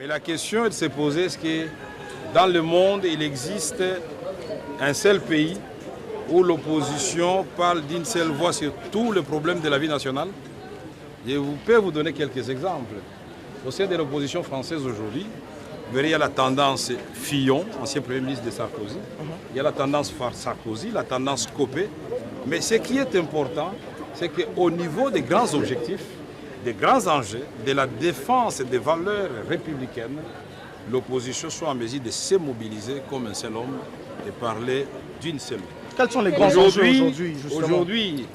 Mais la question est de se poser, est-ce que dans le monde, il existe un seul pays où l'opposition parle d'une seule voix sur tous les problèmes de la vie nationale? Je peux vous donner quelques exemples. Au sein de l'opposition française aujourd'hui, vous verrez, il y a la tendance Fillon, ancien Premier ministre de Sarkozy. Il y a la tendance Sarkozy, la tendance Copé. Mais ce qui est important, c'est qu'au niveau des grands objectifs, des grands enjeux, de la défense des valeurs républicaines, l'opposition soit en mesure de se mobiliser comme un seul homme et parler d'une seule voix. Quels sont les grands enjeux aujourd'hui, justement? Aujourd'hui,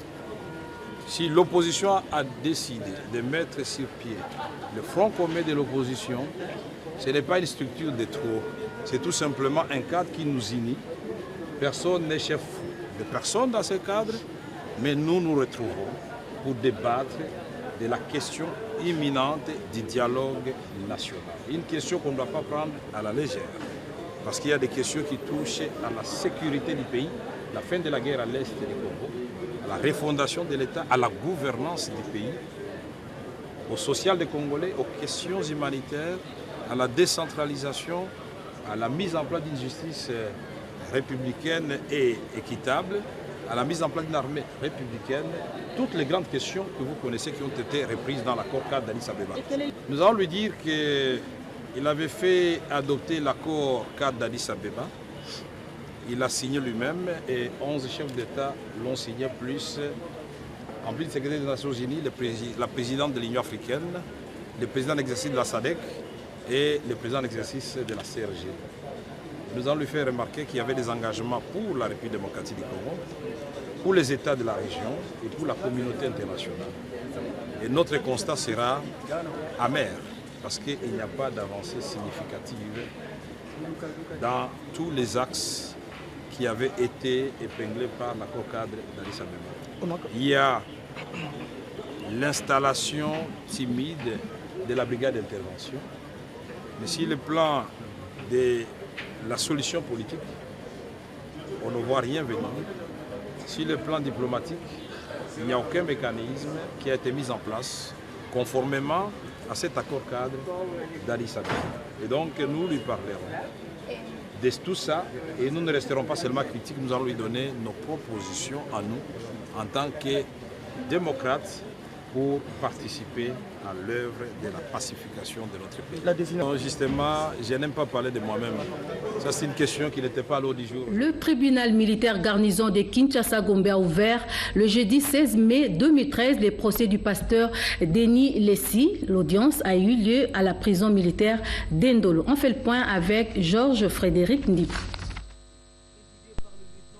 si l'opposition a décidé de mettre sur pied le front commun de l'opposition, ce n'est pas une structure de trop, c'est tout simplement un cadre qui nous unit. Personne n'est chef de personne dans ce cadre, mais nous nous retrouvons pour débattre de la question imminente du dialogue national. Une question qu'on ne doit pas prendre à la légère, parce qu'il y a des questions qui touchent à la sécurité du pays, la fin de la guerre à l'est du Congo, à la refondation de l'État, à la gouvernance du pays, au social des Congolais, aux questions humanitaires, à la décentralisation, à la mise en place d'une justice républicaine et équitable, à la mise en place d'une armée républicaine, toutes les grandes questions que vous connaissez qui ont été reprises dans l'accord cadre d'Addis Abeba. Nous allons lui dire qu'il avait fait adopter l'accord cadre d'Addis Abeba. Il l'a signé lui-même et 11 chefs d'État l'ont signé, plus en plus du secrétaire des Nations Unies, la présidente de l'Union africaine, le président d'exercice de la SADC et le président d'exercice de la CRG. Nous allons lui faire remarquer qu'il y avait des engagements pour la République démocratique du Congo, pour les États de la région et pour la communauté internationale. Et notre constat sera amer, parce qu'il n'y a pas d'avancée significative dans tous les axes qui avaient été épinglés par l'accord cadre d'Addis Abeba. Il y a l'installation timide de la brigade d'intervention, mais sur le plan de la solution politique, on ne voit rien venir. Sur le plan diplomatique, il n'y a aucun mécanisme qui a été mis en place conformément à cet accord cadre d'Addis Abeba. Et donc nous lui parlerons de tout ça et nous ne resterons pas seulement critiques, nous allons lui donner nos propositions à nous en tant que démocrates pour participer à l'œuvre de la pacification de notre pays. Non, justement, je n'aime pas parler de moi-même. Ça, c'est une question qui n'était pas à l'ordre du jour. Le tribunal militaire garnison de Kinshasa-Gombe a ouvert le jeudi 16 mai 2013 les procès du pasteur Denis Lessi. L'audience a eu lieu à la prison militaire d'Endolo. On fait le point avec Georges Frédéric Ndip.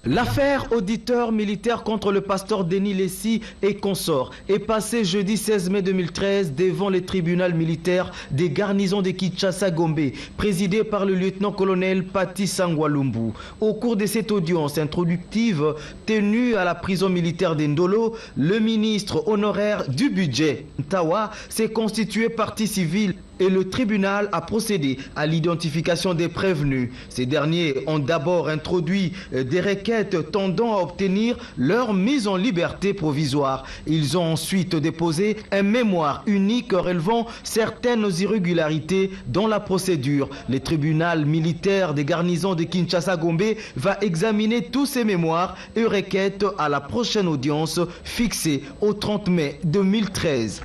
L'affaire auditeur militaire contre le pasteur Denis Lessi et consorts est passée jeudi 16 mai 2013 devant le tribunal militaire des garnisons de Kinshasa-Gombe, présidé par le lieutenant-colonel Pati Sangwalumbu. Au cours de cette audience introductive tenue à la prison militaire d'Endolo, le ministre honoraire du budget, Ntawa, s'est constitué partie civile et le tribunal a procédé à l'identification des prévenus. Ces derniers ont d'abord introduit des requêtes tendant à obtenir leur mise en liberté provisoire. Ils ont ensuite déposé un mémoire unique relevant certaines irrégularités dans la procédure. Le tribunal militaire des garnisons de Kinshasa-Gombe va examiner tous ces mémoires et requêtes à la prochaine audience fixée au 30 mai 2013.